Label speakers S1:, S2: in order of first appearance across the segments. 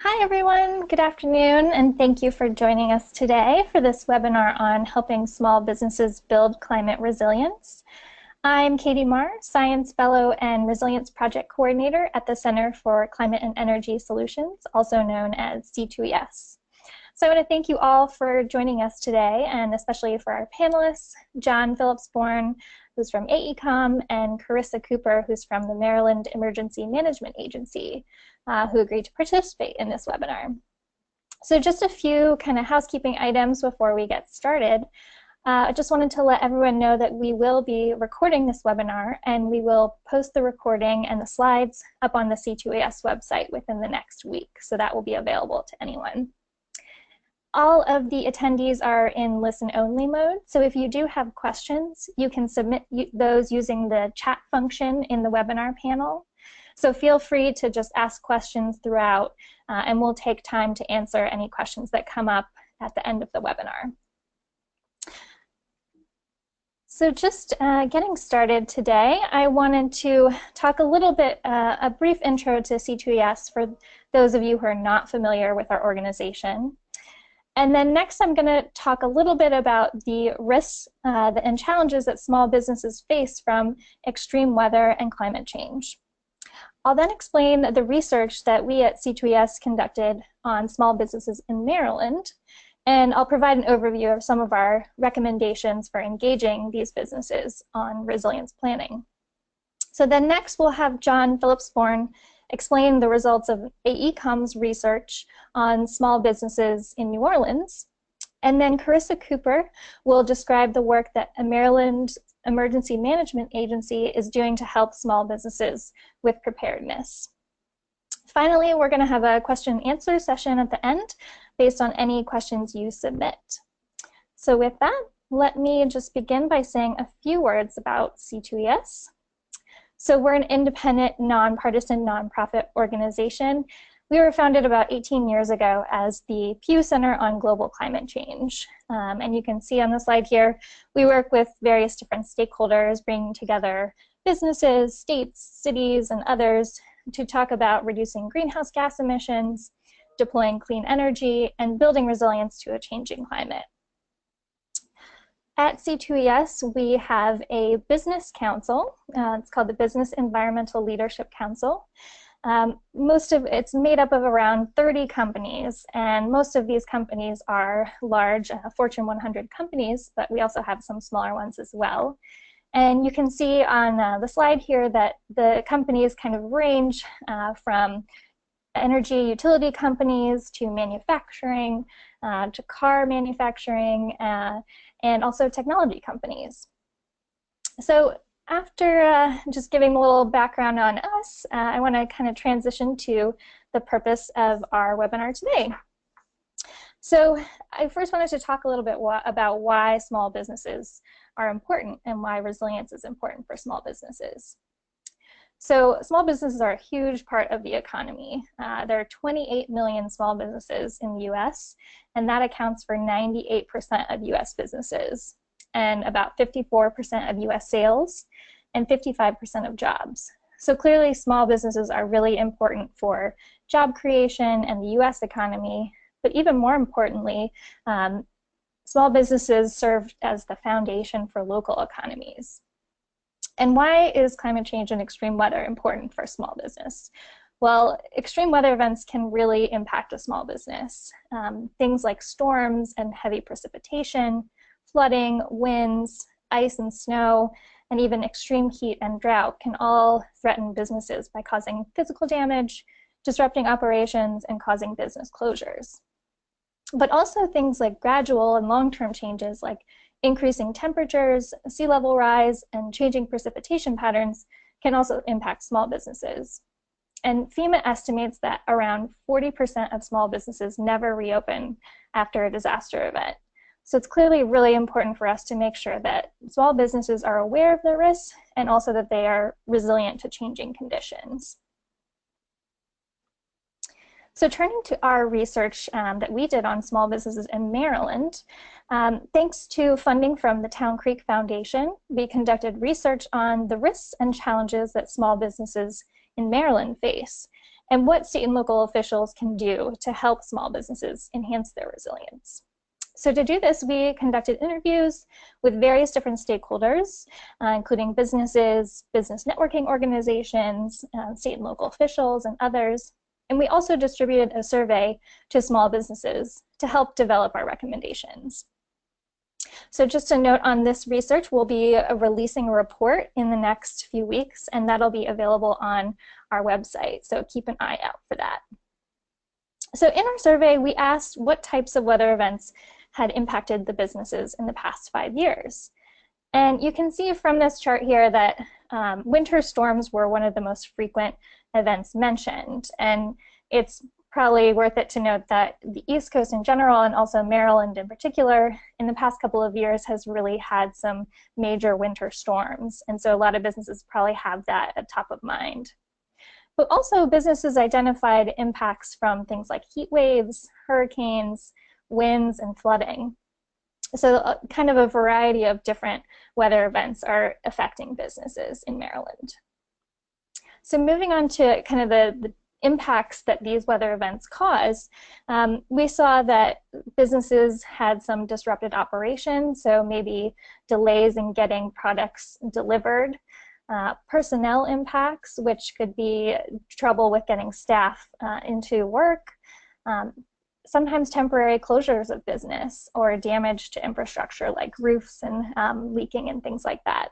S1: Hi everyone, good afternoon, and thank you for joining us today for this webinar on helping small businesses build climate resilience. I'm Katy Maher, Science Fellow and Resilience Project Coordinator at the Center for Climate and Energy Solutions, also known as C2ES. So I want to thank you all for joining us today, and especially for our panelists, Jon Philipsborn, who's from AECOM, and Carissa Cooper, who's from the Maryland Emergency Management Agency, who agreed to participate in this webinar. So just a few kind of housekeeping items before we get started. I just wanted to let everyone know that we will be recording this webinar, and we will post the recording and the slides up on the C2ES website within the next week, so that will be available to anyone. All of the attendees are in listen-only mode, so if you do have questions, you can submit those using the chat function in the webinar panel. So feel free to just ask questions throughout, and we'll take time to answer any questions that come up at the end of the webinar. So just getting started today, I wanted to talk a little bit, a brief intro to C2ES for those of you who are not familiar with our organization. And then next I'm going to talk a little bit about the risks and challenges that small businesses face from extreme weather and climate change. I'll then explain the research that we at C2ES conducted on small businesses in Maryland, and I'll provide an overview of some of our recommendations for engaging these businesses on resilience planning. So then next we'll have Jon Philipsborn explain the results of AECOM's research on small businesses in New Orleans. And then Carissa Cooper will describe the work that a Maryland Emergency Management Agency is doing to help small businesses with preparedness. Finally, we're going to have a question and answer session at the end based on any questions you submit. So with that, let me just begin by saying a few words about C2ES. So we're an independent, nonpartisan, nonprofit organization. We were founded about 18 years ago as the Pew Center on Global Climate Change. And you can see on the slide here, we work with various different stakeholders, bringing together businesses, states, cities, and others to talk about reducing greenhouse gas emissions, deploying clean energy, and building resilience to a changing climate. At C2ES, we have a business council. It's called the Business Environmental Leadership Council. It's made up of around 30 companies, and most of these companies are large Fortune 100 companies, but we also have some smaller ones as well. And you can see on the slide here that the companies kind of range from energy utility companies to manufacturing, to car manufacturing, and also technology companies. So after just giving a little background on us, I want to kind of transition to the purpose of our webinar today. So I first wanted to talk a little bit about why small businesses are important and why resilience is important for small businesses. So small businesses are a huge part of the economy. There are 28 million small businesses in the US, and that accounts for 98% of US businesses, and about 54% of US sales, and 55% of jobs. So clearly small businesses are really important for job creation and the US economy, but even more importantly, small businesses serve as the foundation for local economies. And why is climate change and extreme weather important for a small business? Well, extreme weather events can really impact a small business. Things like storms and heavy precipitation, flooding, winds, ice and snow, and even extreme heat and drought can all threaten businesses by causing physical damage, disrupting operations, and causing business closures. But also things like gradual and long-term changes like increasing temperatures, sea level rise, and changing precipitation patterns can also impact small businesses. And FEMA estimates that around 40% of small businesses never reopen after a disaster event. So it's clearly really important for us to make sure that small businesses are aware of their risks and also that they are resilient to changing conditions. So turning to our research that we did on small businesses in Maryland, thanks to funding from the Town Creek Foundation, we conducted research on the risks and challenges that small businesses in Maryland face. and what state and local officials can do to help small businesses enhance their resilience. So to do this, we conducted interviews with various different stakeholders, including businesses, business networking organizations, state and local officials, and others. And we also distributed a survey to small businesses to help develop our recommendations. So just a note on this research, we'll be releasing a report in the next few weeks, and that'll be available on our website. So keep an eye out for that. So in our survey, we asked what types of weather events had impacted the businesses in the past 5 years. And you can see from this chart here that winter storms were one of the most frequent events mentioned. And it's probably worth it to note that the East Coast in general, and also Maryland in particular, in the past couple of years has really had some major winter storms. And so a lot of businesses probably have that at top of mind. But also businesses identified impacts from things like heat waves, hurricanes, winds, and flooding. So kind of a variety of different weather events are affecting businesses in Maryland. So moving on to kind of the impacts that these weather events cause, we saw that businesses had some disrupted operations, so maybe delays in getting products delivered, personnel impacts, which could be trouble with getting staff into work, sometimes temporary closures of business or damage to infrastructure like roofs and leaking and things like that.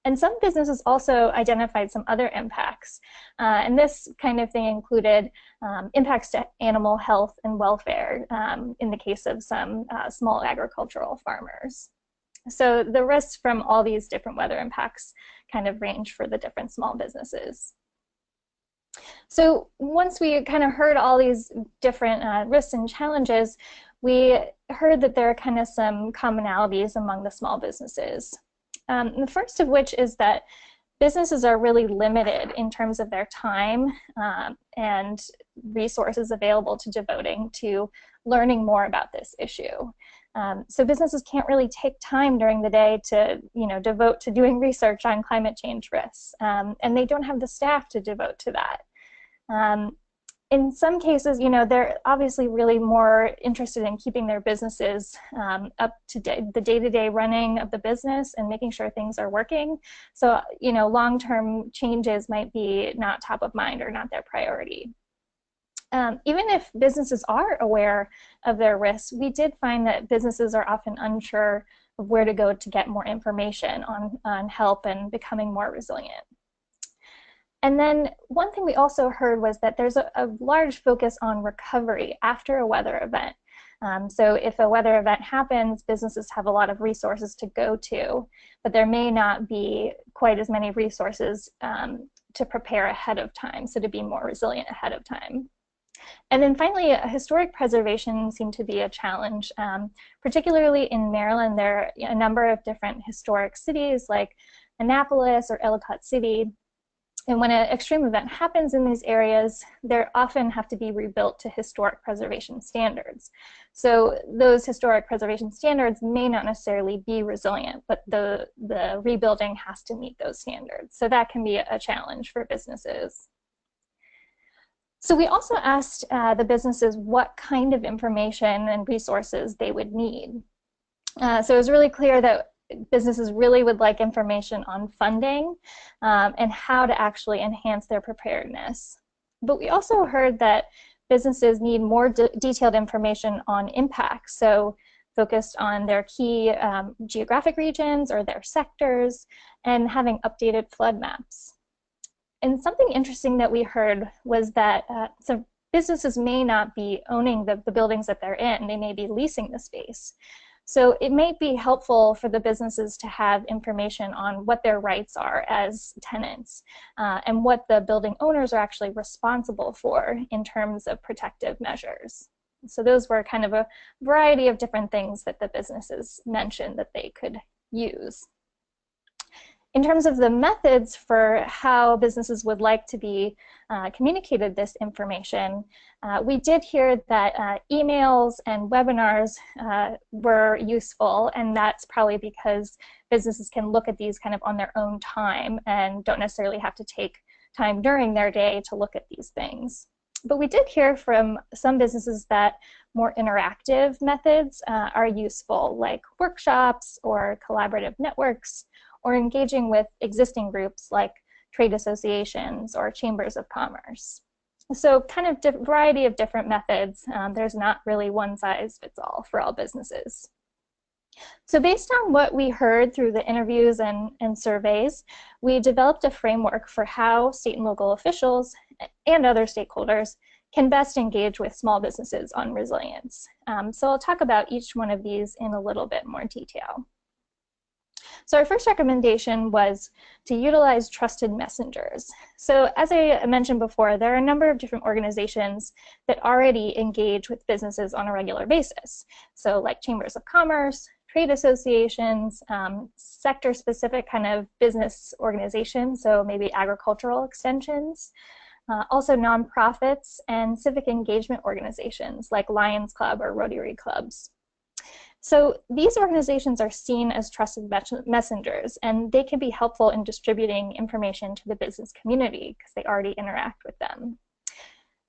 S1: And some businesses also identified some other impacts. And this kind of thing included impacts to animal health and welfare in the case of some small agricultural farmers. So the risks from all these different weather impacts kind of range for the different small businesses. So once we kind of heard all these different risks and challenges, we heard that there are kind of some commonalities among the small businesses. The first of which is that businesses are really limited in terms of their time and resources available to devoting to learning more about this issue. So businesses can't really take time during the day to, devote to doing research on climate change risks, and they don't have the staff to devote to that. In some cases, they're obviously really more interested in keeping their businesses up to date, the day-to-day running of the business and making sure things are working. So, long-term changes might be not top of mind or not their priority. Even if businesses are aware of their risks, we did find that businesses are often unsure of where to go to get more information on help and becoming more resilient. And then one thing we also heard was that there's a large focus on recovery after a weather event. So if a weather event happens, businesses have a lot of resources to go to, but there may not be quite as many resources to prepare ahead of time, so to be more resilient ahead of time. And then finally, historic preservation seemed to be a challenge. Particularly in Maryland, there are a number of different historic cities like Annapolis or Ellicott City. And when an extreme event happens in these areas, they often have to be rebuilt to historic preservation standards. So those historic preservation standards may not necessarily be resilient, but the rebuilding has to meet those standards. So that can be a challenge for businesses. So we also asked the businesses what kind of information and resources they would need. So it was really clear that businesses really would like information on funding and how to actually enhance their preparedness. But we also heard that businesses need more detailed information on impacts, so focused on their key geographic regions or their sectors, and having updated flood maps. And something interesting that we heard was that some businesses may not be owning the buildings that they're in, they may be leasing the space. So it may be helpful for the businesses to have information on what their rights are as tenants and what the building owners are actually responsible for in terms of protective measures. So those were kind of a variety of different things that the businesses mentioned that they could use. In terms of the methods for how businesses would like to be communicated this information, we did hear that emails and webinars were useful, and that's probably because businesses can look at these kind of on their own time and don't necessarily have to take time during their day to look at these things. But we did hear from some businesses that more interactive methods are useful, like workshops or collaborative networks, or engaging with existing groups like trade associations or chambers of commerce. So kind of variety of different methods. There's not really one size fits all for all businesses. So based on what we heard through the interviews and surveys, we developed a framework for how state and local officials and other stakeholders can best engage with small businesses on resilience. So I'll talk about each one of these in a little bit more detail. So our first recommendation was to utilize trusted messengers. So as I mentioned before, there are a number of different organizations that already engage with businesses on a regular basis. So like chambers of commerce, trade associations, sector-specific kind of business organizations, so maybe agricultural extensions, also nonprofits and civic engagement organizations like Lions Club or Rotary Clubs. So these organizations are seen as trusted messengers, and they can be helpful in distributing information to the business community because they already interact with them.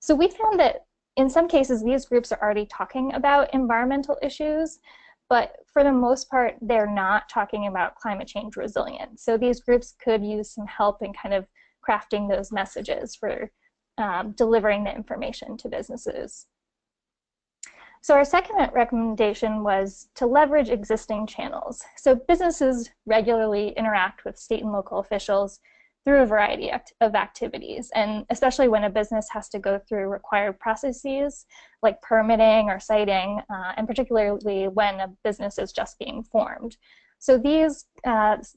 S1: So we found that in some cases these groups are already talking about environmental issues, but for the most part they're not talking about climate change resilience. So these groups could use some help in kind of crafting those messages for delivering the information to businesses. So our second recommendation was to leverage existing channels. So businesses regularly interact with state and local officials through a variety of activities, and especially when a business has to go through required processes like permitting or siting, and particularly when a business is just being formed. So these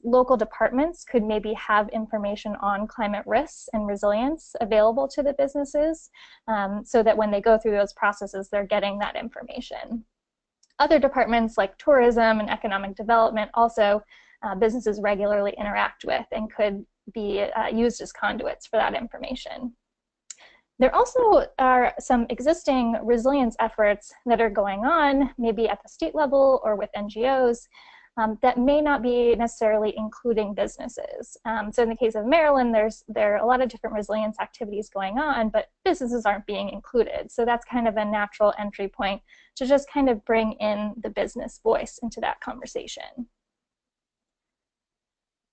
S1: local departments could maybe have information on climate risks and resilience available to the businesses so that when they go through those processes, they're getting that information. Other departments like tourism and economic development also businesses regularly interact with and could be used as conduits for that information. There also are some existing resilience efforts that are going on, maybe at the state level or with NGOs, that may not be necessarily including businesses. So in the case of Maryland, there are a lot of different resilience activities going on, but businesses aren't being included. So that's kind of a natural entry point to just kind of bring in the business voice into that conversation.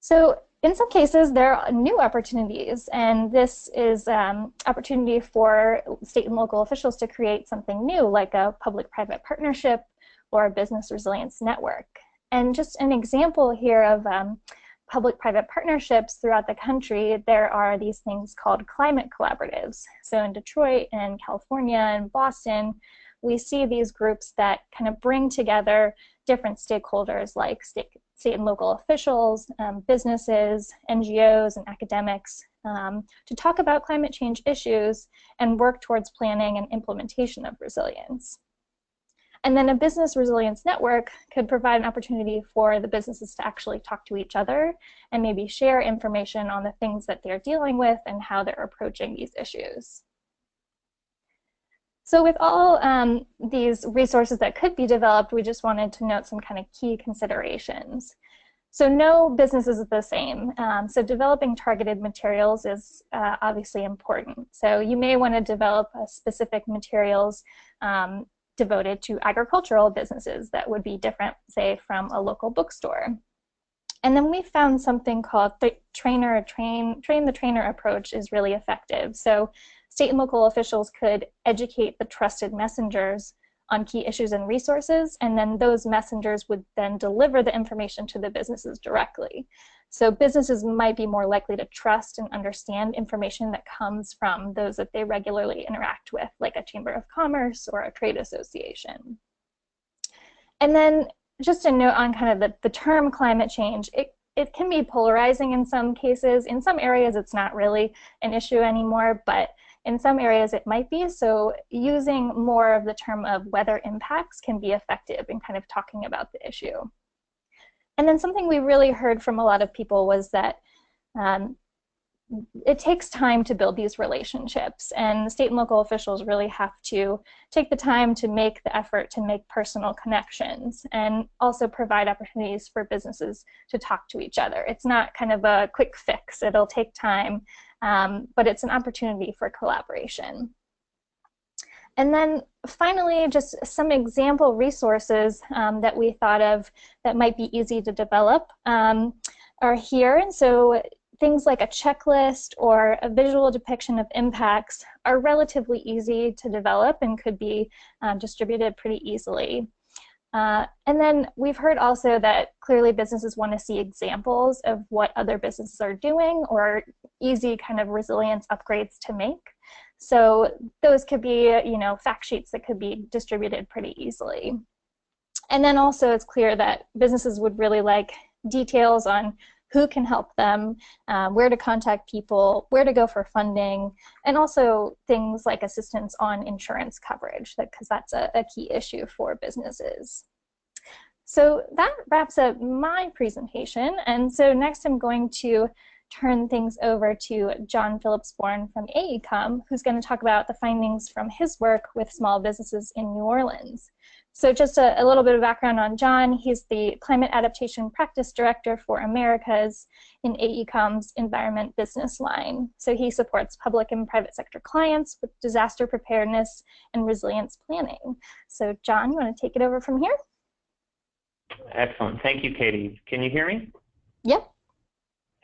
S1: So in some cases, there are new opportunities, and this is opportunity for state and local officials to create something new, like a public-private partnership or a business resilience network. And just an example here of public-private partnerships throughout the country, there are these things called climate collaboratives. So in Detroit and California and Boston, we see these groups that kind of bring together different stakeholders like state and local officials, businesses, NGOs, and academics to talk about climate change issues and work towards planning and implementation of resilience. And then a business resilience network could provide an opportunity for the businesses to actually talk to each other and maybe share information on the things that they're dealing with and how they're approaching these issues. So with all these resources that could be developed, we just wanted to note some kind of key considerations. So no business is the same. So developing targeted materials is obviously important. So you may want to develop specific materials devoted to agricultural businesses that would be different, say, from a local bookstore. And then we found something called train the trainer approach is really effective. So state and local officials could educate the trusted messengers on key issues and resources, and then those messengers would then deliver the information to the businesses directly. So businesses might be more likely to trust and understand information that comes from those that they regularly interact with, like a chamber of commerce or a trade association. And then just a note on kind of the term climate change, it can be polarizing in some cases. In some areas it's not really an issue anymore, but in some areas it might be. So using more of the term of weather impacts can be effective in kind of talking about the issue. And then something we really heard from a lot of people was that it takes time to build these relationships, and state and local officials really have to take the time to make the effort to make personal connections and also provide opportunities for businesses to talk to each other. It's not kind of a quick fix. It'll take time, but it's an opportunity for collaboration. And then finally, just some example resources that we thought of that might be easy to develop are here. And so things like a checklist or a visual depiction of impacts are relatively easy to develop and could be distributed pretty easily. And then we've heard also that clearly businesses want to see examples of what other businesses are doing or easy kind of resilience upgrades to make. So those could be, fact sheets that could be distributed pretty easily. And then also it's clear that businesses would really like details on who can help them, where to contact people, where to go for funding, and also things like assistance on insurance coverage, because that's a key issue for businesses. So that wraps up my presentation. And so next I'm going to turn things over to Jon Philipsborn from AECOM, who's going to talk about the findings from his work with small businesses in New Orleans. So just a little bit of background on Jon. He's the Climate Adaptation Practice Director for Americas in AECOM's Environment Business Line. So he supports public and private sector clients with disaster preparedness and resilience planning. So Jon, you want to take it over from here?
S2: Excellent. Thank you, Katie. Can you hear me?
S1: Yep.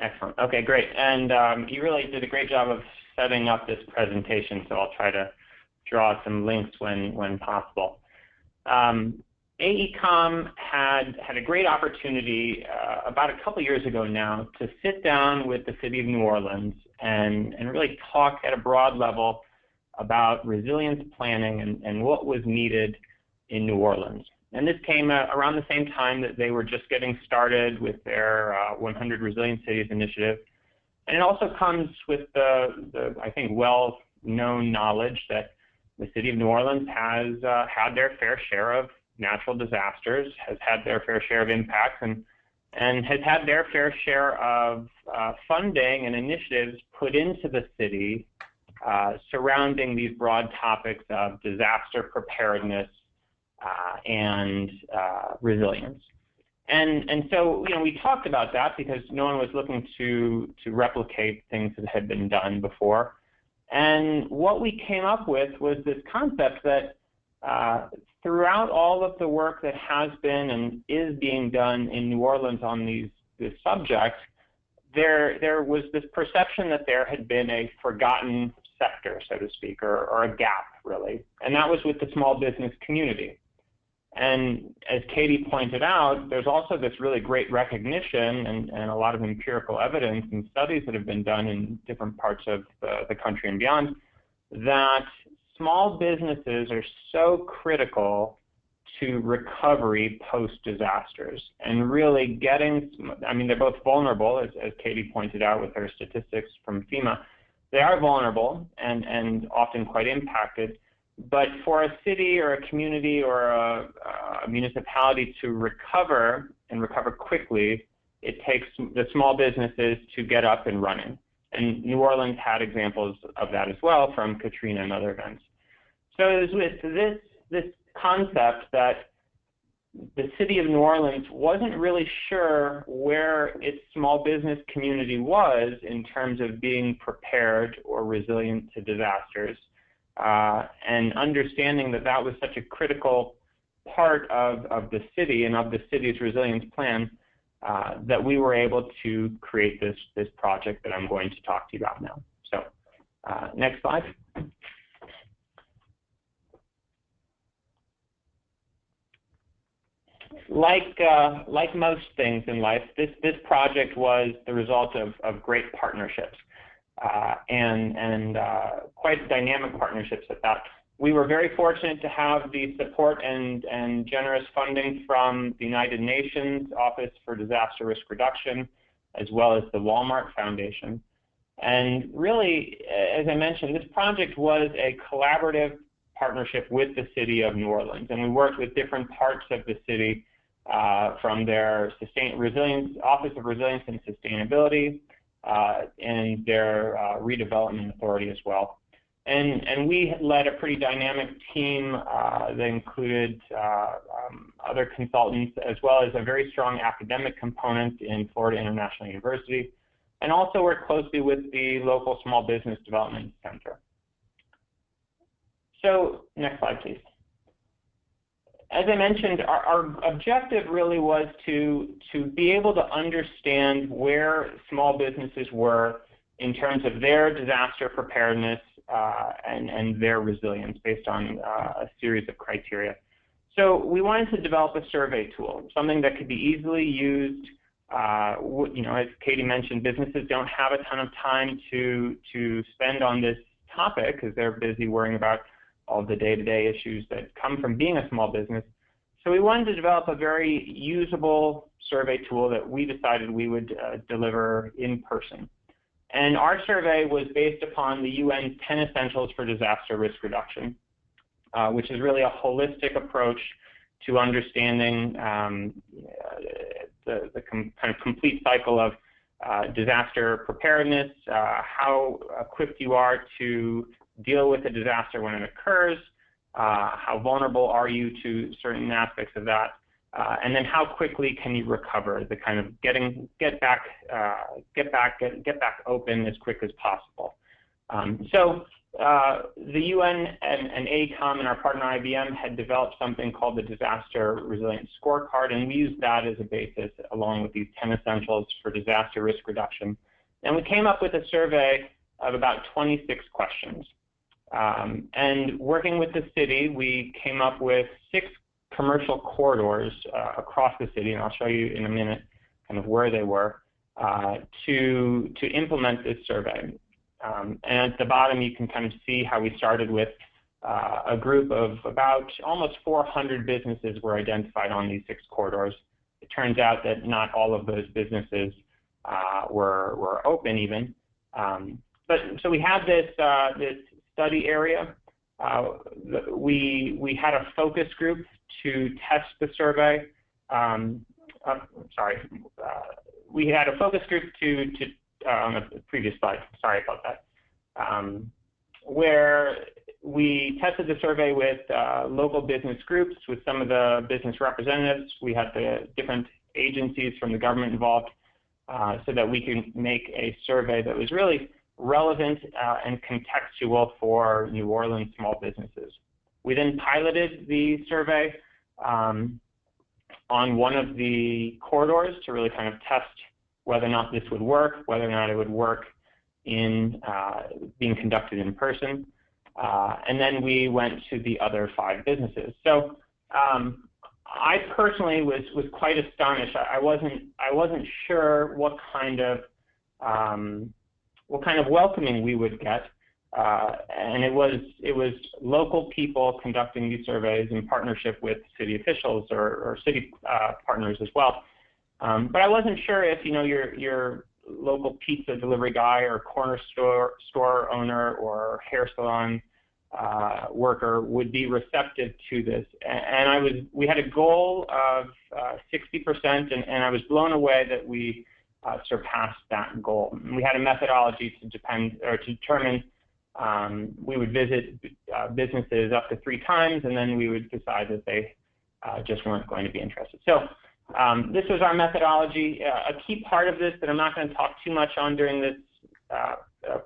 S2: Excellent. Okay, great. And you really did a great job of setting up this presentation, so I'll try to draw some links when possible. AECOM had a great opportunity about a couple years ago now to sit down with the city of New Orleans and really talk at a broad level about resilience planning and what was needed in New Orleans. And this came around the same time that they were just getting started with their 100 Resilient Cities initiative. And it also comes with the I think, well-known knowledge that the city of New Orleans has had their fair share of natural disasters, has had their fair share of impacts, and has had their fair share of funding and initiatives put into the city surrounding these broad topics of disaster preparedness and resilience. And so, we talked about that because no one was looking to replicate things that had been done before. And what we came up with was this concept that throughout all of the work that has been and is being done in New Orleans on this subject, there was this perception that there had been a forgotten sector, so to speak, or a gap, really. And that was with the small business community. And as Katie pointed out, there's also this really great recognition and a lot of empirical evidence and studies that have been done in different parts of the country and beyond that small businesses are so critical to recovery post-disasters and really getting, they're both vulnerable, as Katie pointed out with her statistics from FEMA. They are vulnerable and often quite impacted. But for a city or a community or a municipality to recover and recover quickly, it takes the small businesses to get up and running. And New Orleans had examples of that as well from Katrina and other events. So it was with this concept that the city of New Orleans wasn't really sure where its small business community was in terms of being prepared or resilient to disasters. And understanding that that was such a critical part of the city and of the city's resilience plan that we were able to create this project that I'm going to talk to you about now. So next slide. Like most things in life, this project was the result of great partnerships. And quite dynamic partnerships at that. We were very fortunate to have the support and generous funding from the United Nations Office for Disaster Risk Reduction, as well as the Walmart Foundation. And really, as I mentioned, this project was a collaborative partnership with the city of New Orleans. And we worked with different parts of the city from their Office of Resilience and Sustainability, and their redevelopment authority as well. And we led a pretty dynamic team that included other consultants, as well as a very strong academic component in Florida International University. and also work closely with the local Small Business Development Center. So next slide, please. As I mentioned, our objective really was to be able to understand where small businesses were in terms of their disaster preparedness and their resilience based on a series of criteria. So we wanted to develop a survey tool, something that could be easily used. You know, as Katy mentioned, businesses don't have a ton of time to spend on this topic because they're busy worrying about all the day-to-day issues that come from being a small business. So we wanted to develop a very usable survey tool that we decided we would deliver in person. And our survey was based upon the UN's 10 Essentials for Disaster Risk Reduction, which is really a holistic approach to understanding the kind of complete cycle of disaster preparedness, how equipped you are to deal with a disaster when it occurs, how vulnerable are you to certain aspects of that, and then how quickly can you recover, the kind of get back open as quick as possible. So the UN and AECOM and our partner IBM had developed something called the Disaster Resilience Scorecard, and we used that as a basis along with these 10 essentials for disaster risk reduction. And we came up with a survey of about 26 questions. And working with the city, we came up with 6 commercial corridors across the city, and I'll show you in a minute kind of where they were, to implement this survey. And at the bottom, you can kind of see how we started with a group of about almost 400 businesses were identified on these 6 corridors. It turns out that not all of those businesses were open even. But so we had this study area. We had a focus group to test the survey. We had a focus group on the previous slide, sorry about that, where we tested the survey with local business groups, with some of the business representatives. We had the different agencies from the government involved so that we can make a survey that was really relevant and contextual for New Orleans small businesses. We then piloted the survey on one of the corridors to really kind of test whether or not this would work, whether or not it would work in being conducted in person. And then we went to the other 5 businesses. So I personally was quite astonished. I wasn't sure what kind of welcoming we would get, and it was local people conducting these surveys in partnership with city officials or city partners as well. But I wasn't sure if your local pizza delivery guy or corner store owner or hair salon worker would be receptive to this. And we had a goal of 60%, and I was blown away that we surpassed that goal. We had a methodology to determine we would visit businesses up to 3 times, and then we would decide that they just weren't going to be interested. So this was our methodology. A key part of this that I'm not going to talk too much on during this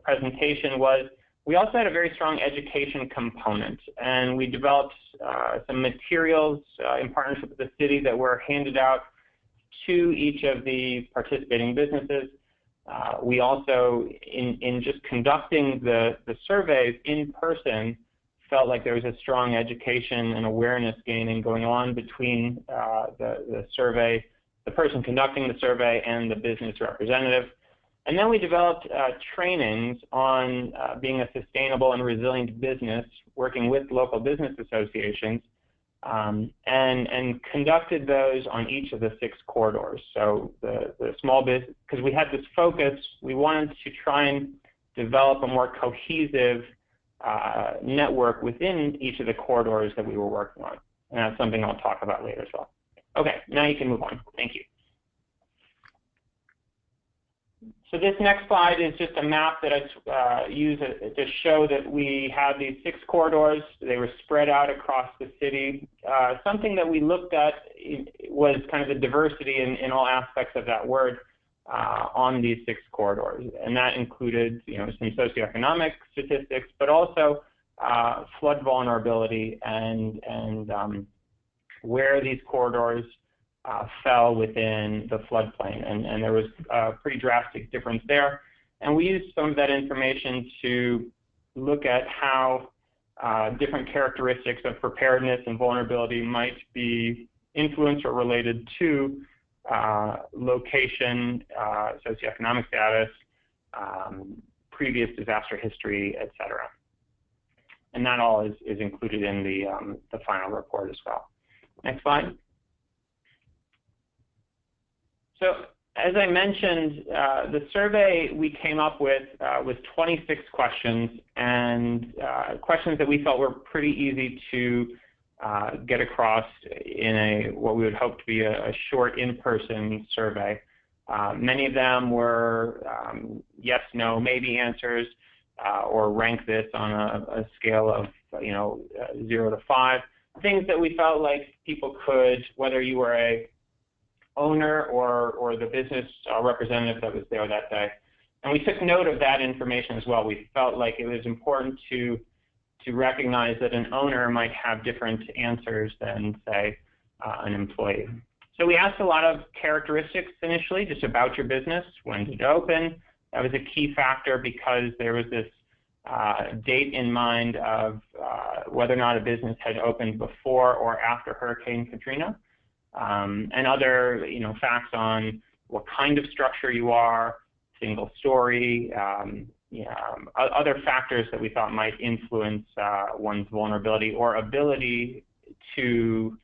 S2: presentation was we also had a very strong education component, and we developed some materials in partnership with the city that were handed out to each of the participating businesses. We also, in just conducting the surveys in person, felt like there was a strong education and awareness gaining going on between the person conducting the survey and the business representative. And then we developed trainings on being a sustainable and resilient business, working with local business associations, and conducted those on each of the 6 corridors. So the small business, because we had this focus, we wanted to try and develop a more cohesive network within each of the corridors that we were working on. And that's something I'll talk about later as well. Okay, now you can move on. Thank you. So this next slide is just a map that I use to show that we have these 6 corridors. They were spread out across the city. Something that we looked at was kind of the diversity in all aspects of that word. on these 6 corridors, and that included, some socioeconomic statistics, but also flood vulnerability and where these corridors fell within the floodplain, and there was a pretty drastic difference there. And we used some of that information to look at how different characteristics of preparedness and vulnerability might be influenced or related to location, socioeconomic status, previous disaster history, et cetera. And that all is included in the final report as well. Next slide. So as I mentioned, the survey we came up with was 26 questions, and questions that we felt were pretty easy to get across in what we would hope to be a short in-person survey. Many of them were yes, no, maybe answers, or rank this on a scale of 0 to 5. Things that we felt like people could, whether you were a owner or the business representative that was there that day. And we took note of that information as well. We felt like it was important to recognize that an owner might have different answers than, say, an employee. So we asked a lot of characteristics initially, just about your business. When did it open? That was a key factor because there was this date in mind of whether or not a business had opened before or after Hurricane Katrina, and other facts on what kind of structure you are, single story, other factors that we thought might influence one's vulnerability or ability to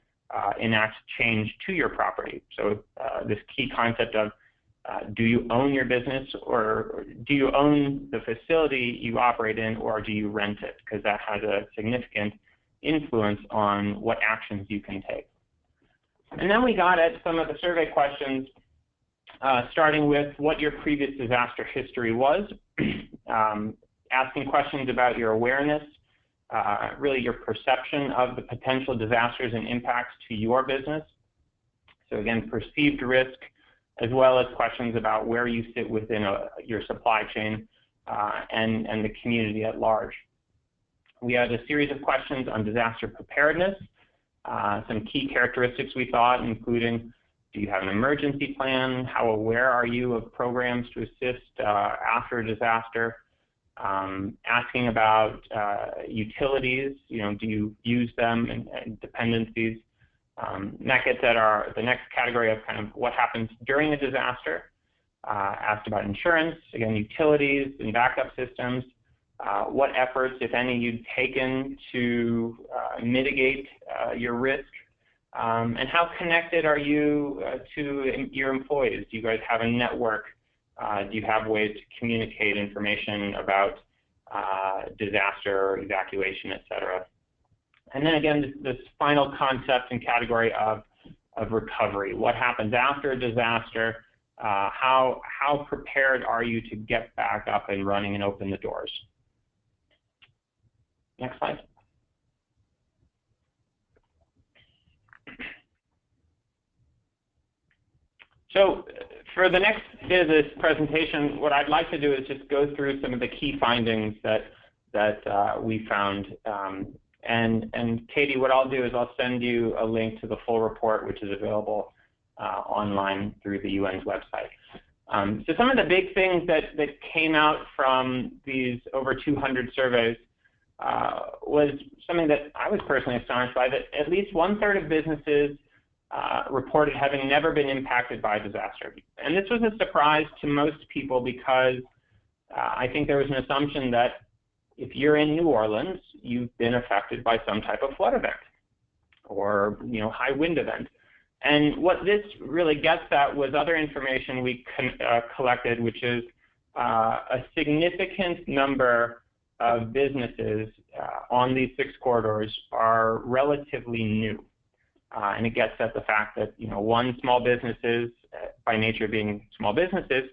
S2: enact change to your property. So this key concept of do you own your business, or do you own the facility you operate in, or do you rent it? Because that has a significant influence on what actions you can take. And then we got at some of the survey questions, starting with what your previous disaster history was, asking questions about your awareness, really your perception of the potential disasters and impacts to your business. So again, perceived risk, as well as questions about where you sit within your supply chain and the community at large. We had a series of questions on disaster preparedness, some key characteristics we thought, including, do you have an emergency plan? How aware are you of programs to assist after a disaster? Asking about utilities, do you use them, and dependencies? That gets at the next category of kind of what happens during a disaster. Asked about insurance, again, utilities and backup systems. What efforts, if any, you'd taken to mitigate your risk, and how connected are you to your employees? Do you guys have a network? Do you have ways to communicate information about disaster, evacuation, et cetera? And then again, this final concept and category of recovery. What happens after a disaster? How prepared are you to get back up and running and open the doors? Next slide. So for the next bit of this presentation, what I'd like to do is just go through some of the key findings that we found. And Katie, what I'll do is I'll send you a link to the full report, which is available online through the UN's website. So some of the big things that came out from these over 200 surveys was something that I was personally astonished by, that at least 1/3 of businesses reported having never been impacted by disaster. And this was a surprise to most people because I think there was an assumption that if you're in New Orleans, you've been affected by some type of flood event or high wind event. And what this really gets at was other information we collected, which is a significant number of businesses on these 6 corridors are relatively new. And it gets at the fact that, small businesses, by nature being small businesses,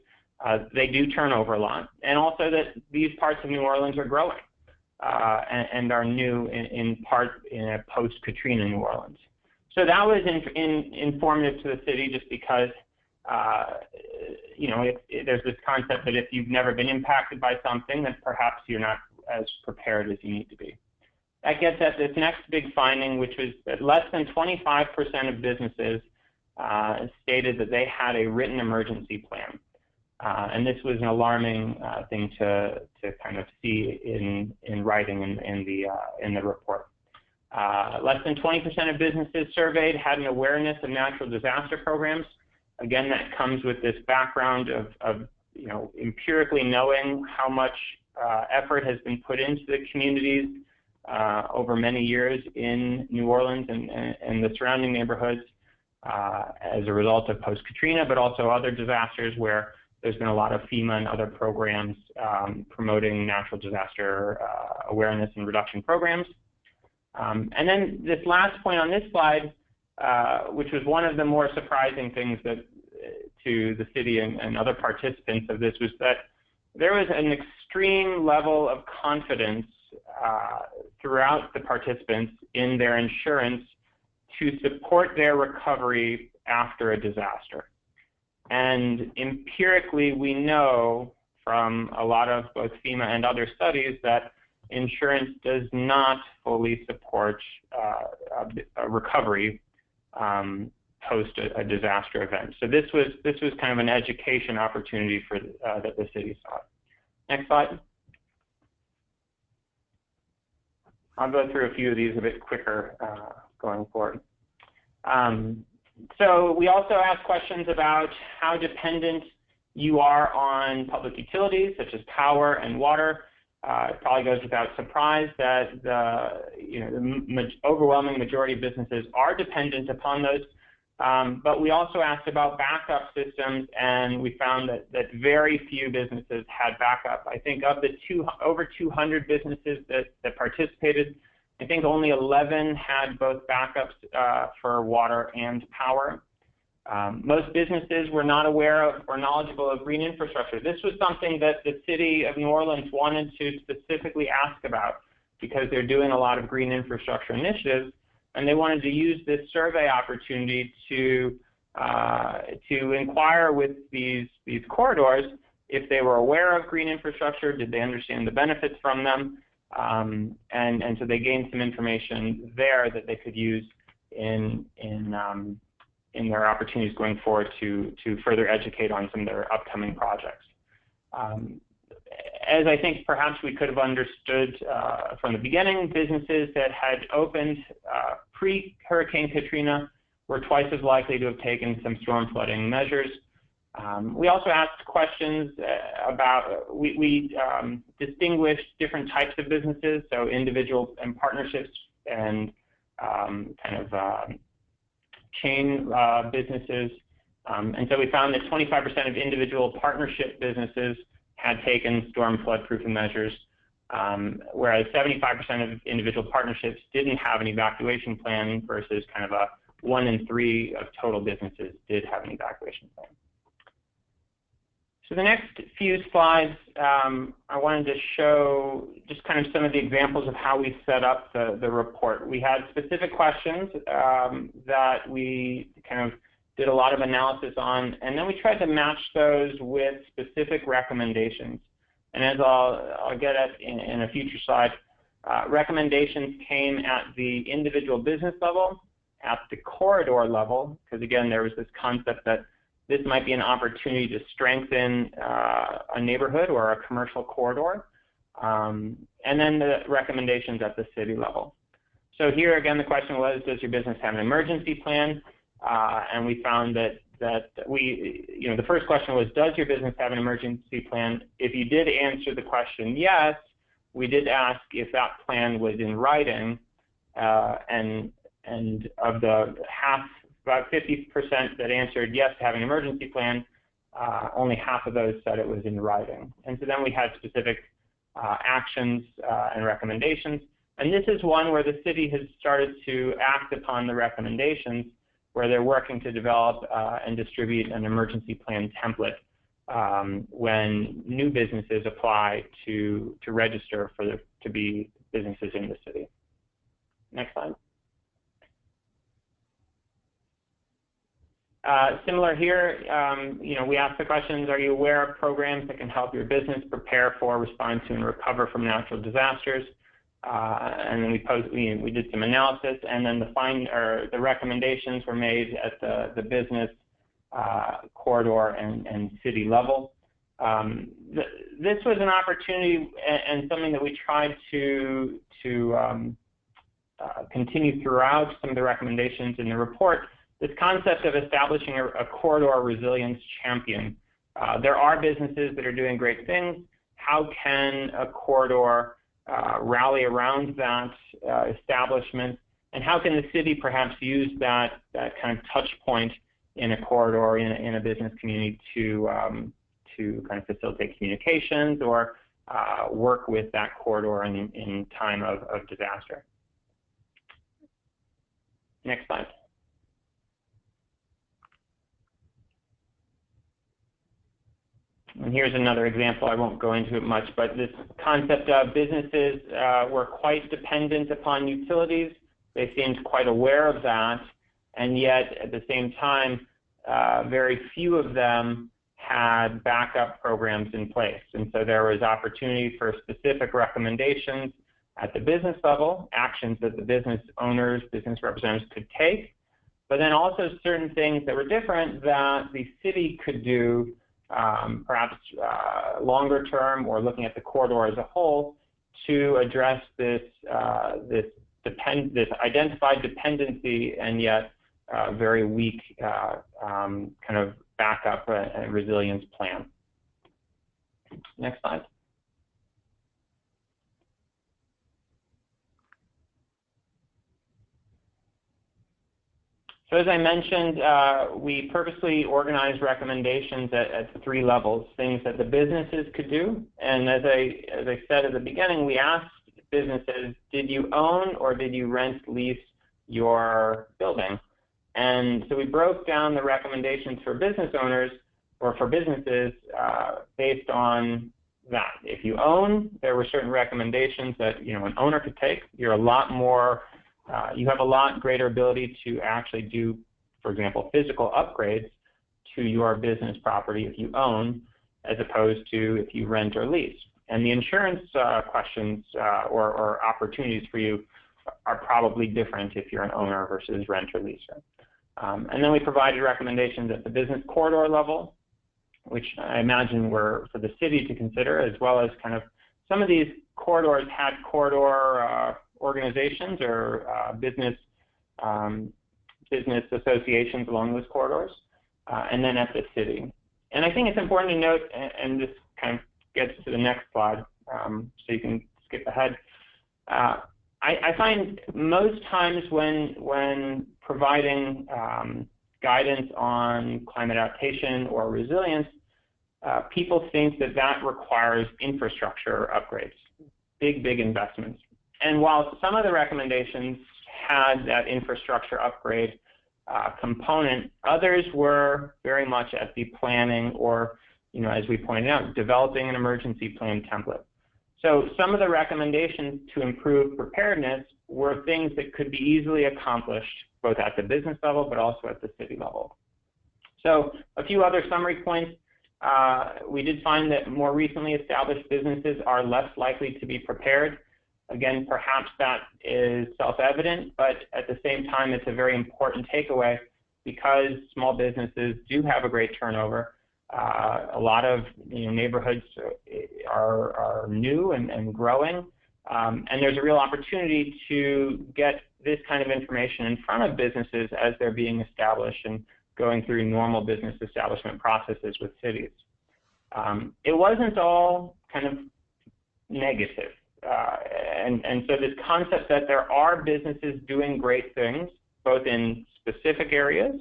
S2: they do turn over a lot. And also that these parts of New Orleans are growing and are new in part in a post-Katrina New Orleans. So that was informative to the city just because there's this concept that if you've never been impacted by something, then perhaps you're not as prepared as you need to be. That gets at this next big finding, which was that less than 25% of businesses stated that they had a written emergency plan. And this was an alarming thing to kind of see in writing in the report. Less than 20% of businesses surveyed had an awareness of natural disaster programs. Again, that comes with this background of empirically knowing how much effort has been put into the communities over many years in New Orleans and the surrounding neighborhoods as a result of post-Katrina, but also other disasters where there's been a lot of FEMA and other programs promoting natural disaster awareness and reduction programs. And then this last point on this slide, which was one of the more surprising things that to the city and other participants of this, was that there was an extreme level of confidence throughout the participants in their insurance to support their recovery after a disaster. And empirically, we know from a lot of both FEMA and other studies that insurance does not fully support a recovery post a disaster event. So this was kind of an education opportunity for that the city saw. Next slide. I'll go through a few of these a bit quicker going forward. So we also asked questions about how dependent you are on public utilities, such as power and water. It probably goes without surprise that the overwhelming majority of businesses are dependent upon those. But we also asked about backup systems, and we found that very few businesses had backup. I think of the over 200 businesses that participated, I think only 11 had both backups for water and power. Most businesses were not aware of or knowledgeable of green infrastructure. This was something that the city of New Orleans wanted to specifically ask about because they're doing a lot of green infrastructure initiatives, and they wanted to use this survey opportunity to inquire with these corridors if they were aware of green infrastructure, did they understand the benefits from them, and so they gained some information there that they could use in their opportunities going forward to further educate on some of their upcoming projects. As I think perhaps we could have understood from the beginning, businesses that had opened pre-Hurricane Katrina were twice as likely to have taken some storm flooding measures. We also asked questions about, we distinguished different types of businesses, so individual and partnerships and chain businesses. And so we found that 25% of individual partnership businesses had taken storm flood-proofing measures, whereas 75% of individual partnerships didn't have an evacuation plan versus kind of a 1 in 3 of total businesses did have an evacuation plan. So the next few slides, I wanted to show just kind of some of the examples of how we set up the report. We had specific questions that we kind of did a lot of analysis on, and then we tried to match those with specific recommendations. And as I'll get at in a future slide, recommendations came at the individual business level, at the corridor level, because again, there was this concept that this might be an opportunity to strengthen a neighborhood or a commercial corridor, and then the recommendations at the city level. So here again, the question was, does your business have an emergency plan? And we found that the first question was, does your business have an emergency plan? If you did answer the question yes, we did ask if that plan was in writing, and of the about 50% that answered yes to having an emergency plan, only half of those said it was in writing. And so then we had specific actions and recommendations. And this is one where the city has started to act upon the recommendations, where they're working to develop and distribute an emergency plan template when new businesses apply to register to be businesses in the city. Next slide. Similar here, we ask the questions, are you aware of programs that can help your business prepare for, respond to, and recover from natural disasters? And then we did some analysis, and then the recommendations were made at the business, corridor, and city level. This was an opportunity and something that we tried to continue throughout some of the recommendations in the report, this concept of establishing a corridor resilience champion. There are businesses that are doing great things. How can a corridor rally around that establishment, and how can the city perhaps use that kind of touch point in a corridor, in a business community to kind of facilitate communications or work with that corridor in time of disaster. Next slide. And here's another example. I won't go into it much, but this concept of businesses were quite dependent upon utilities. They seemed quite aware of that, and yet at the same time, very few of them had backup programs in place. And so there was opportunity for specific recommendations at the business level, actions that the business owners, business representatives could take, but then also certain things that were different that the city could do, perhaps longer term, or looking at the corridor as a whole, to address this identified dependency and yet very weak kind of backup and resilience plan. Next slide. So as I mentioned, we purposely organized recommendations at 3 levels, things that the businesses could do. And as I said at the beginning, we asked businesses, did you own or did you rent, lease your building? And so we broke down the recommendations for business owners or for businesses based on that. If you own, there were certain recommendations that an owner could take. You're a lot more you have a lot greater ability to actually do, for example, physical upgrades to your business property if you own, as opposed to if you rent or lease. And the insurance questions or opportunities for you are probably different if you're an owner versus rent or leaser. And then we provided recommendations at the business corridor level, which I imagine were for the city to consider, as well as kind of some of these corridors had corridor organizations or business associations along those corridors, and then at the city. And I think it's important to note, and this kind of gets to the next slide, so you can skip ahead. I find most times when providing guidance on climate adaptation or resilience, people think that requires infrastructure upgrades, big investments. And while some of the recommendations had that infrastructure upgrade component, others were very much at the planning or, as we pointed out, developing an emergency plan template. So some of the recommendations to improve preparedness were things that could be easily accomplished both at the business level but also at the city level. So a few other summary points. We did find that more recently established businesses are less likely to be prepared. Again, perhaps that is self-evident, but at the same time, it's a very important takeaway because small businesses do have a great turnover. A lot of neighborhoods are new and growing, and there's a real opportunity to get this kind of information in front of businesses as they're being established and going through normal business establishment processes with cities. It wasn't all kind of negative. And so this concept that there are businesses doing great things, both in specific areas.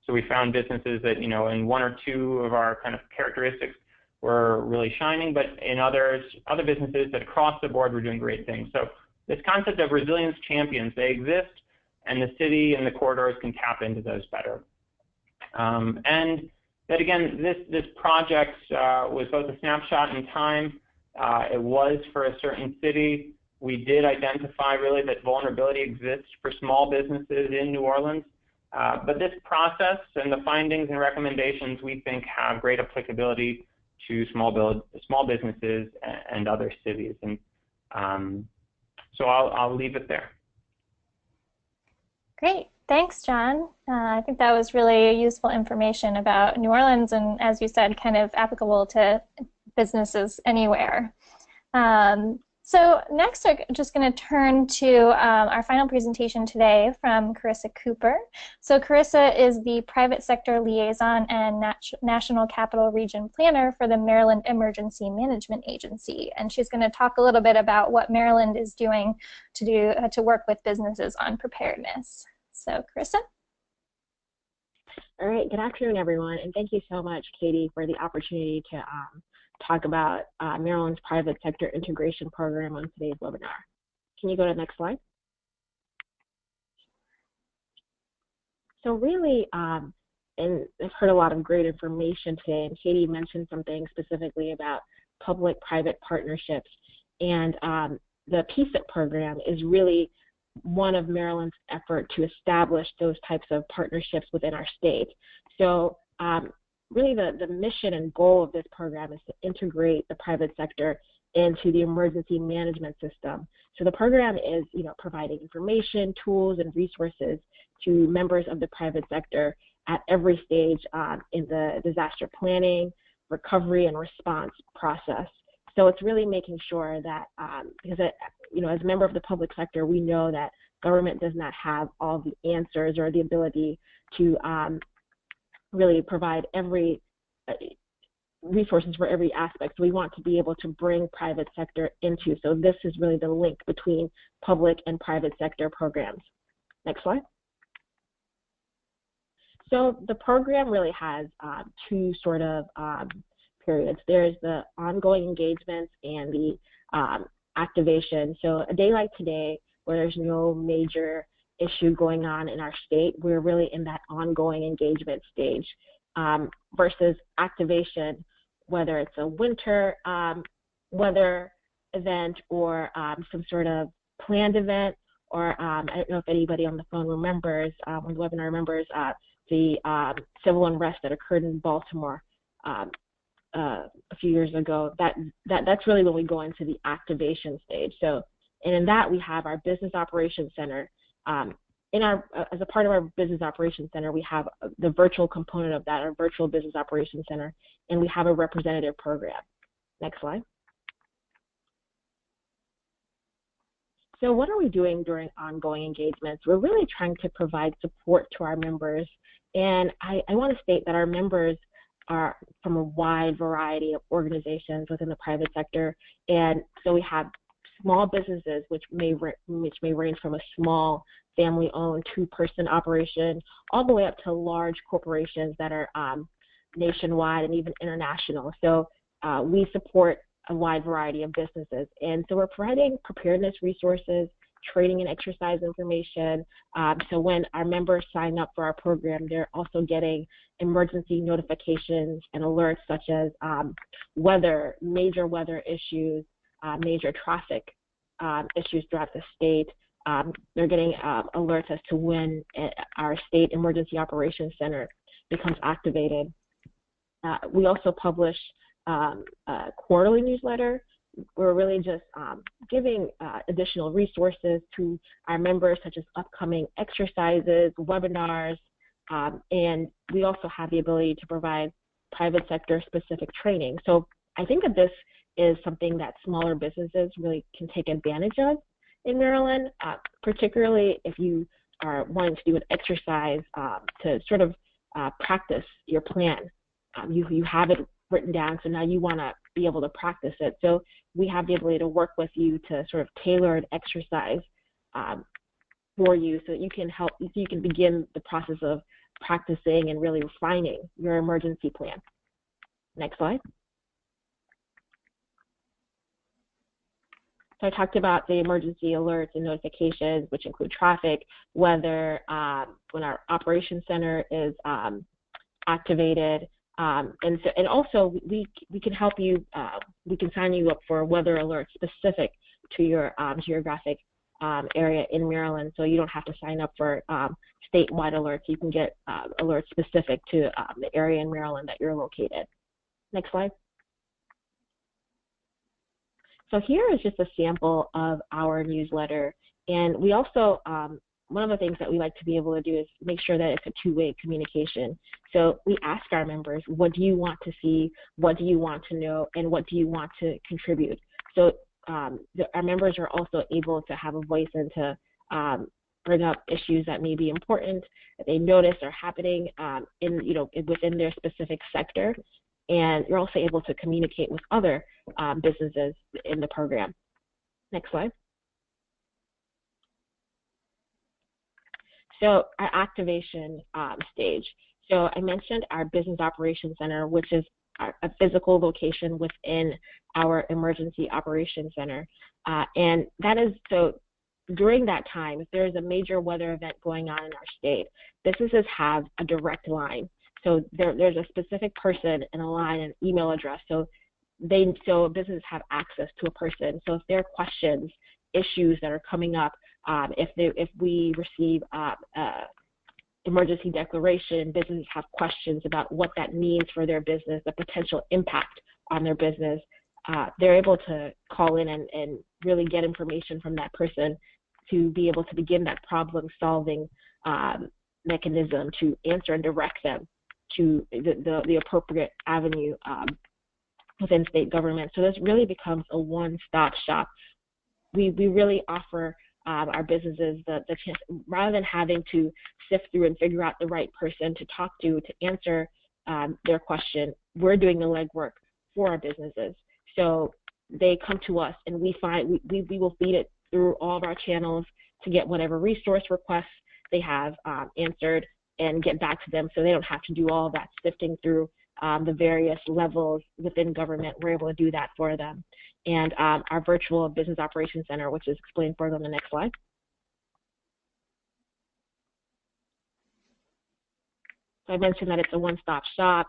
S2: So we found businesses that, in 1 or 2 of our kind of characteristics were really shining, but in other businesses that across the board were doing great things. So this concept of resilience champions, they exist, and the city and the corridors can tap into those better. And that, again, this project was both a snapshot in time. It was for a certain city. We did identify really that vulnerability exists for small businesses in New Orleans. But this process and the findings and recommendations we think have great applicability to small businesses and other cities. And so I'll leave it there.
S1: Great. Thanks, Jon. I think that was really useful information about New Orleans and, as you said, kind of applicable to businesses anywhere. So next, we're just going to turn to our final presentation today from Carissa Cooper. So Carissa is the Private Sector Liaison and National Capital Region Planner for the Maryland Emergency Management Agency. And she's going to talk a little bit about what Maryland is doing to work with businesses on preparedness. So Carissa?
S3: All right, good afternoon, everyone. And thank you so much, Katie, for the opportunity to talk about Maryland's Private Sector Integration Program on today's webinar. Can you go to the next slide? So really, and I've heard a lot of great information today, and Katie mentioned something specifically about public-private partnerships. And the PSET program is really one of Maryland's effort to establish those types of partnerships within our state. So really the mission and goal of this program is to integrate the private sector into the emergency management system. So the program is, providing information, tools, and resources to members of the private sector at every stage in the disaster planning, recovery, and response process. So it's really making sure that, because as a member of the public sector, we know that government does not have all the answers or the ability to really provide every resources for every aspect. So we want to be able to bring private sector into. So this is really the link between public and private sector programs. Next slide. So the program really has two sort of periods. There's the ongoing engagements and the activation. So a day like today, where there's no major issue going on in our state, we're really in that ongoing engagement stage versus activation, whether it's a winter weather event or some sort of planned event, or I don't know if anybody on the phone remembers, on the webinar remembers the civil unrest that occurred in Baltimore a few years ago. That's really when we go into the activation stage. So, and in that we have our Business Operations Center. As a part of our Business Operations Center, we have the virtual component of that, our Virtual Business Operations Center, and we have a representative program. Next slide. So what are we doing during ongoing engagements? We're really trying to provide support to our members, and I want to state that our members are from a wide variety of organizations within the private sector, and so we have small businesses, which may range from a small family-owned two-person operation all the way up to large corporations that are nationwide and even international. So we support a wide variety of businesses, and so we're providing preparedness resources, training and exercise information. So when our members sign up for our program, they're also getting emergency notifications and alerts such as weather, major weather issues, major traffic issues throughout the state. They're getting alerts as to when our State Emergency Operations Center becomes activated. We also publish a quarterly newsletter. We're really just giving additional resources to our members, such as upcoming exercises, webinars, and we also have the ability to provide private sector specific training. So I think that this is something that smaller businesses really can take advantage of in Maryland, particularly if you are wanting to do an exercise to sort of practice your plan. You have it written down, so now you want to be able to practice it. So we have the ability to work with you to sort of tailor an exercise for you so that you can begin the process of practicing and really refining your emergency plan. Next slide. So I talked about the emergency alerts and notifications, which include traffic, weather, when our operations center is activated, and also we can help you. We can sign you up for weather alerts specific to your geographic area in Maryland, so you don't have to sign up for statewide alerts. You can get alerts specific to the area in Maryland that you're located. Next slide. So here is just a sample of our newsletter, and we also, one of the things that we like to be able to do is make sure that it's a two-way communication. So we ask our members, what do you want to see, what do you want to know, and what do you want to contribute? So our members are also able to have a voice and to bring up issues that may be important, that they notice are happening within their specific sector. And you're also able to communicate with other businesses in the program. Next slide. So our activation stage. So I mentioned our Business Operations Center, which is a physical location within our Emergency Operations Center. And that is, so during that time, if there's a major weather event going on in our state, businesses have a direct line. So there's a specific person and a line and email address. So businesses have access to a person. So if there are questions, issues that are coming up, if we receive emergency declaration, businesses have questions about what that means for their business, the potential impact on their business, they're able to call in and really get information from that person to be able to begin that problem-solving mechanism to answer and direct them to the appropriate avenue within state government. So this really becomes a one-stop shop. We really offer our businesses the chance, rather than having to sift through and figure out the right person to talk to answer their question, we're doing the legwork for our businesses. So they come to us and we will feed it through all of our channels to get whatever resource requests they have answered and get back to them, so they don't have to do all of that sifting through the various levels within government. We're able to do that for them. And our virtual Business Operations Center, which is explained further on the next slide. So I mentioned that it's a one-stop shop.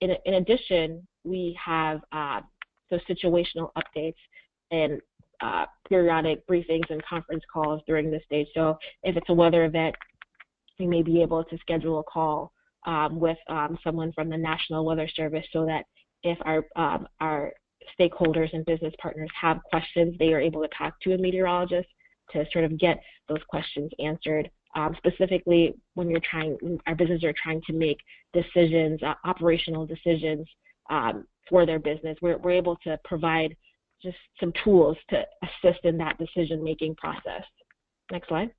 S3: In addition, we have so situational updates and periodic briefings and conference calls during this stage. So if it's a weather event, we may be able to schedule a call with someone from the National Weather Service, so that if our stakeholders and business partners have questions, they are able to talk to a meteorologist to sort of get those questions answered. Specifically, when our businesses are trying to make decisions, operational decisions for their business, we're able to provide just some tools to assist in that decision-making process. Next slide.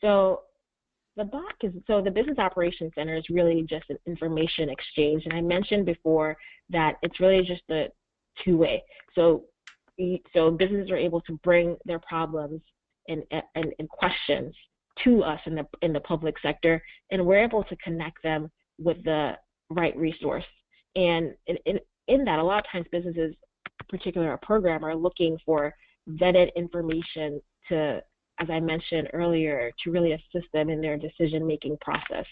S3: So the Business Operations Center is really just an information exchange, and I mentioned before that it's really just a two-way. So businesses are able to bring their problems and questions to us in the public sector, and we're able to connect them with the right resource. And in that, a lot of times businesses, particularly our program, are looking for vetted information to, as I mentioned earlier, to really assist them in their decision-making process.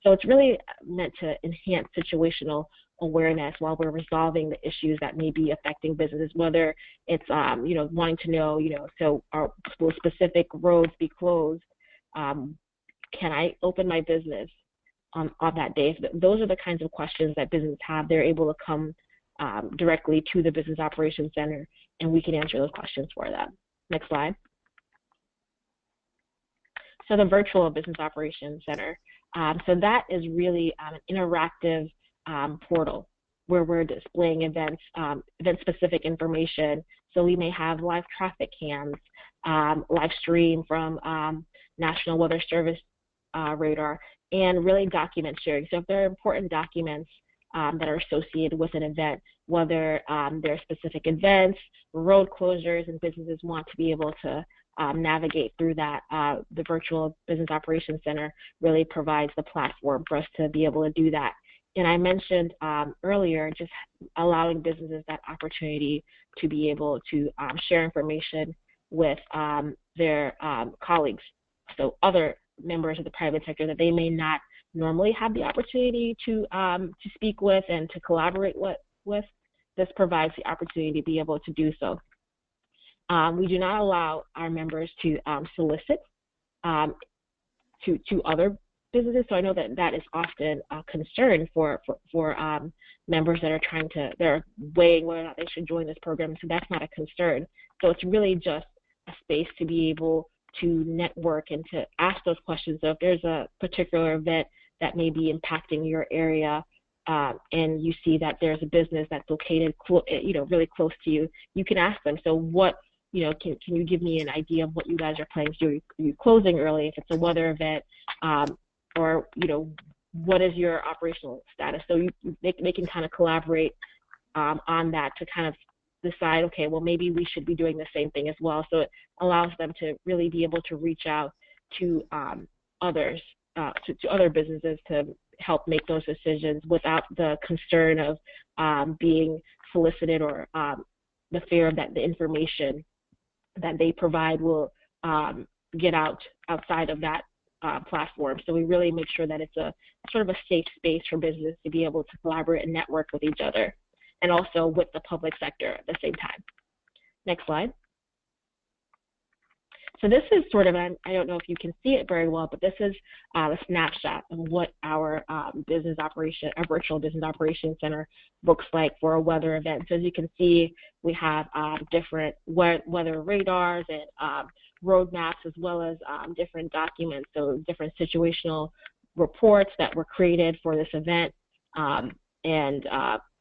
S3: So it's really meant to enhance situational awareness while we're resolving the issues that may be affecting businesses, whether it's wanting to know, so will specific roads be closed? Can I open my business on that day? Those are the kinds of questions that businesses have. They're able to come directly to the Business Operations Center, and we can answer those questions for them. Next slide. So the virtual Business Operations Center. So that is really an interactive portal where we're displaying event-specific information. So we may have live traffic cams, live stream from National Weather Service radar, and really document sharing. So if there are important documents that are associated with an event, whether there are specific events, road closures, and businesses want to be able to navigate through that, the virtual Business Operations Center really provides the platform for us to be able to do that. And I mentioned earlier just allowing businesses that opportunity to be able to share information with their colleagues, so other members of the private sector that they may not normally have the opportunity to speak with and to collaborate with. this provides the opportunity to be able to do so. We do not allow our members to solicit to other businesses. So I know that that is often a concern for members that are they're weighing whether or not they should join this program. So that's not a concern. So it's really just a space to be able to network and to ask those questions. So if there's a particular event that may be impacting your area, and you see that there's a business that's located, really close to you, you can ask them. So what, can you give me an idea of what you guys are planning to do? Are you closing early if it's a weather event, or what is your operational status? So they can kind of collaborate on that to kind of decide, okay, well, maybe we should be doing the same thing as well. So it allows them to really be able to reach out to others, to other businesses to help make those decisions without the concern of being solicited or the fear that the information that they provide will get outside of that platform. So we really make sure that it's a sort of a safe space for business to be able to collaborate and network with each other, and also with the public sector at the same time. Next slide. So this is sort of, I don't know if you can see it very well, but this is a snapshot of what our virtual business operations center looks like for a weather event. So as you can see, we have different weather radars and roadmaps, as well as different documents, so different situational reports that were created for this event, and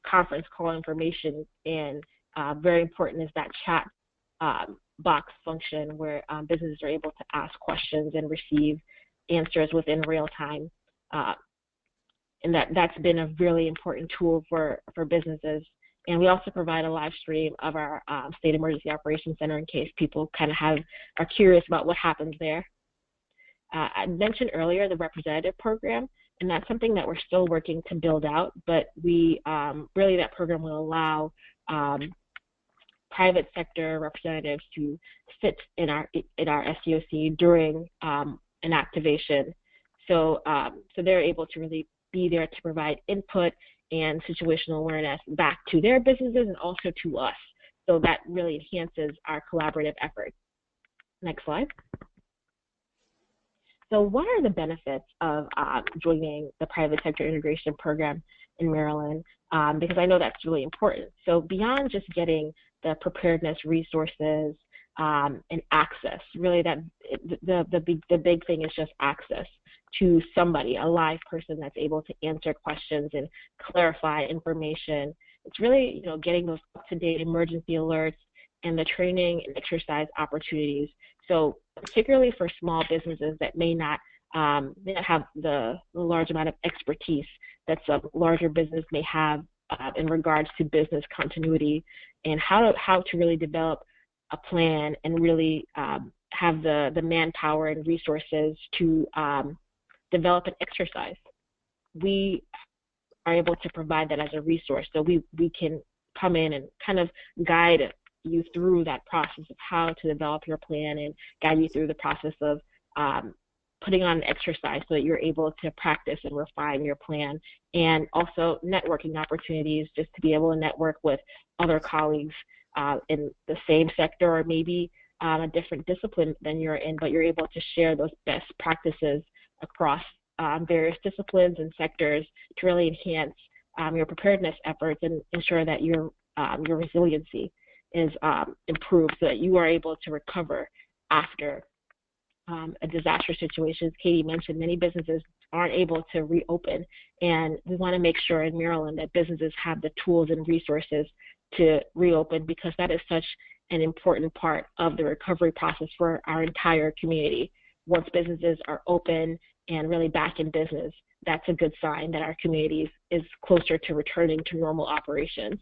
S3: conference call information, and very important is that chat box function where businesses are able to ask questions and receive answers within real time. And that's been a really important tool for businesses. And we also provide a live stream of our State Emergency Operations Center in case people kind of are curious about what happens there. I mentioned earlier the representative program, and that's something that we're still working to build out, but we really, that program will allow private sector representatives to sit in our SEOC during an activation. So they're able to really be there to provide input and situational awareness back to their businesses and also to us. So that really enhances our collaborative effort. Next slide. So what are the benefits of joining the private sector integration program in Maryland? Because I know that's really important. So beyond just getting the preparedness resources and access, really the big thing is just access to somebody, a live person that's able to answer questions and clarify information. It's really, getting those up-to-date emergency alerts and the training and exercise opportunities. So particularly for small businesses that may not have the large amount of expertise that some larger business may have in regards to business continuity, and how to really develop a plan and really have the manpower and resources to develop an exercise. We are able to provide that as a resource, so we can come in and kind of guide you through that process of how to develop your plan and guide you through the process of putting on an exercise so that you're able to practice and refine your plan, and also networking opportunities just to be able to network with other colleagues in the same sector or maybe a different discipline than you're in, but you're able to share those best practices across various disciplines and sectors to really enhance your preparedness efforts and ensure that your resiliency is improved so that you are able to recover after a disaster situation. As Katie mentioned, many businesses aren't able to reopen, and we want to make sure in Maryland that businesses have the tools and resources to reopen, because that is such an important part of the recovery process for our entire community. Once businesses are open and really back in business, that's a good sign that our community is closer to returning to normal operations.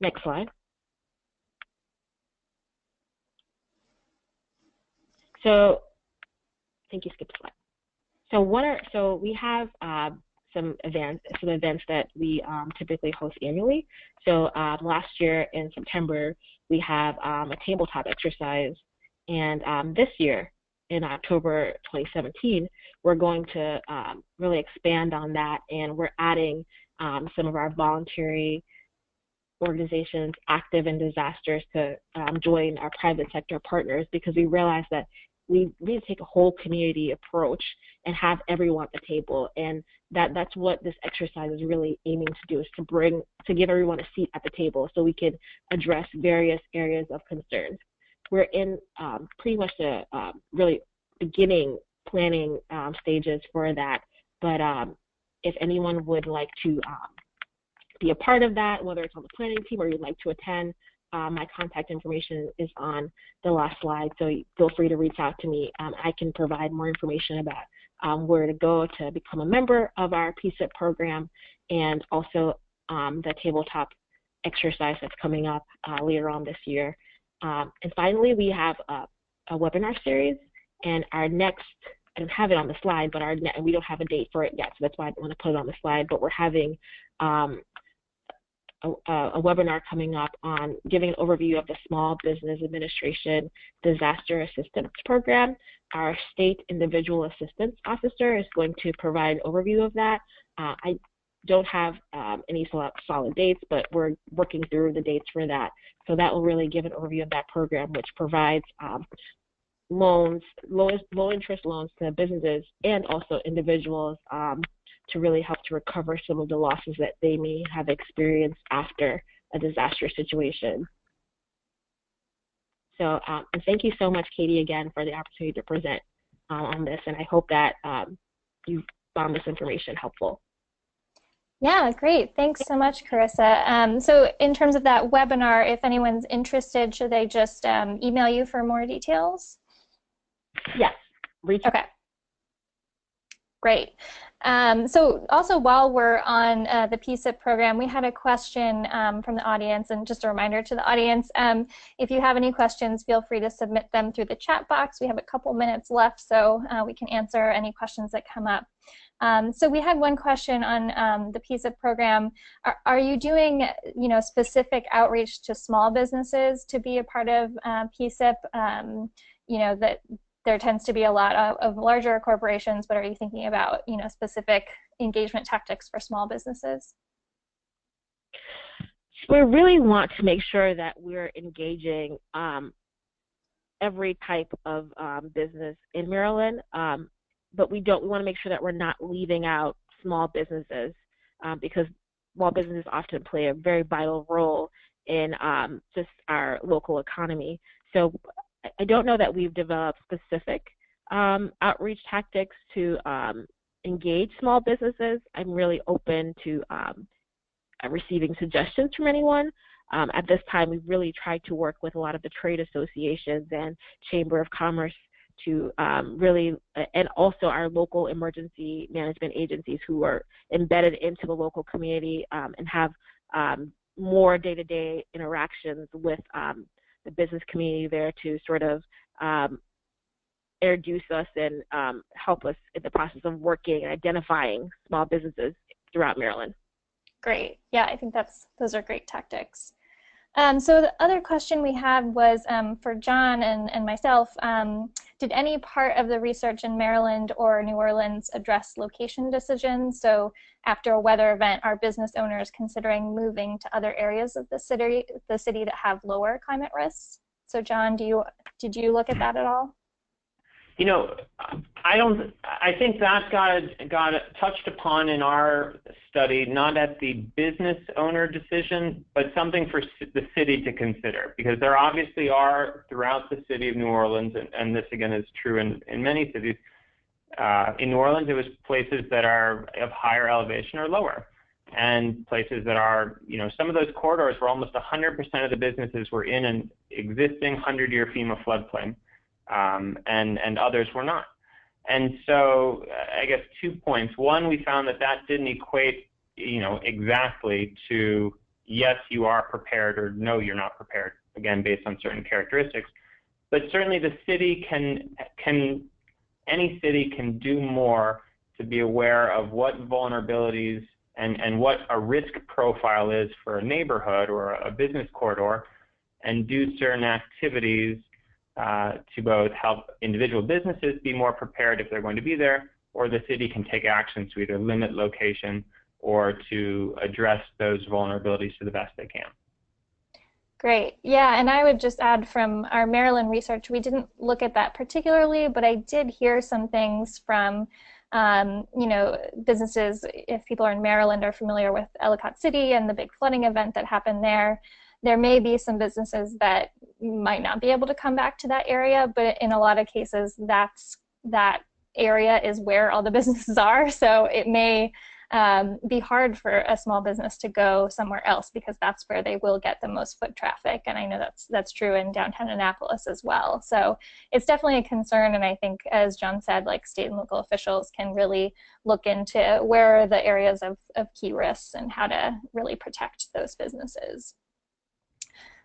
S3: Next slide. So I think you skipped a slide. So we have some events that we typically host annually. So last year in September, we have a tabletop exercise, and this year in October 2017, we're going to really expand on that, and we're adding some of our voluntary organizations active in disasters to join our private sector partners, because we realize that we need to take a whole community approach and have everyone at the table. And that's what this exercise is really aiming to do, is to give everyone a seat at the table so we can address various areas of concerns. We're in pretty much the really beginning planning stages for that. But if anyone would like to be a part of that, whether it's on the planning team or you'd like to attend, my contact information is on the last slide, so feel free to reach out to me. I can provide more information about where to go to become a member of our PSET program, and also the tabletop exercise that's coming up later on this year. And finally, we have a webinar series, and our next, I don't have it on the slide, but we don't have a date for it yet, so that's why I don't want to put it on the slide, but we're having a webinar coming up on giving an overview of the Small Business Administration Disaster Assistance Program. Our State Individual Assistance Officer is going to provide an overview of that. I don't have any solid dates, but we're working through the dates for that. So that will really give an overview of that program, which provides loans, low interest loans to businesses and also individuals to really help to recover some of the losses that they may have experienced after a disaster situation. So, and thank you so much, Katie, again, for the opportunity to present on this, and I hope that you found this information helpful.
S1: Yeah, great. Thanks so much, Carissa. So in terms of that webinar, if anyone's interested, should they just email you for more details?
S3: Yes.
S1: Okay. Great. So also, while we're on the PSET program, we had a question from the audience, and just a reminder to the audience, if you have any questions, feel free to submit them through the chat box. We have a couple minutes left, so we can answer any questions that come up. So we had one question on the PSET program. Are you doing, specific outreach to small businesses to be a part of PSET? That there tends to be a lot of larger corporations, but are you thinking about, specific engagement tactics for small businesses?
S3: We really want to make sure that we're engaging every type of business in Maryland, but we want to make sure that we're not leaving out small businesses, because small businesses often play a very vital role in just our local economy. So I don't know that we've developed specific outreach tactics to engage small businesses. I'm really open to receiving suggestions from anyone. At this time, we've really tried to work with a lot of the trade associations and Chamber of Commerce to really, and also our local emergency management agencies who are embedded into the local community and have more day-to-day interactions with the business community there to sort of introduce us and help us in the process of working and identifying small businesses throughout Maryland.
S1: Great. Yeah, I think those are great tactics. So the other question we had was for Jon and myself, did any part of the research in Maryland or New Orleans address location decisions? So after a weather event, are business owners considering moving to other areas of the city that have lower climate risks? So Jon, did you look at that at all?
S2: I think that got touched upon in our study, not at the business owner decision, but something for the city to consider, because there obviously are throughout the city of New Orleans, and this again is true in many cities. In New Orleans, it was places that are of higher elevation or lower, and places that are, some of those corridors where almost 100% of the businesses were in an existing 100-year FEMA floodplain. And others were not. And so I guess 2 points. One, we found that didn't equate, exactly to yes, you are prepared, or no, you're not prepared, again, based on certain characteristics. But certainly the city any city can do more to be aware of what vulnerabilities and what a risk profile is for a neighborhood or a business corridor, and do certain activities to both help individual businesses be more prepared if they're going to be there, or the city can take actions to either limit location or to address those vulnerabilities to the best they can.
S1: Great. Yeah, and I would just add from our Maryland research, we didn't look at that particularly, but I did hear some things from, you know, businesses, if people are in Maryland are familiar with Ellicott City and the big flooding event that happened there. There may be some businesses that might not be able to come back to that area, but in a lot of cases, that area is where all the businesses are. So it may be hard for a small business to go somewhere else because that's where they will get the most foot traffic. And I know that's true in downtown Annapolis as well. So it's definitely a concern. And I think, as Jon said, like state and local officials can really look into where are the areas of key risks and how to really protect those businesses.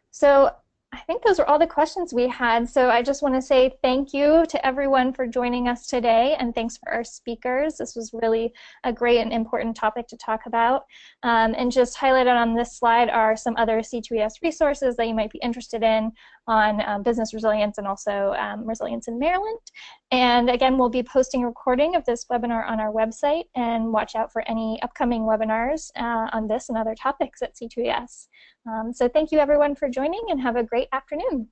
S1: So I think those are all the questions we had. So I just want to say thank you to everyone for joining us today, and thanks for our speakers. This was really a great and important topic to talk about. And just highlighted on this slide are some other C2ES resources that you might be interested in on business resilience and also resilience in Maryland. And again, we'll be posting a recording of this webinar on our website, and watch out for any upcoming webinars on this and other topics at C2ES. So thank you everyone for joining, and have a great afternoon.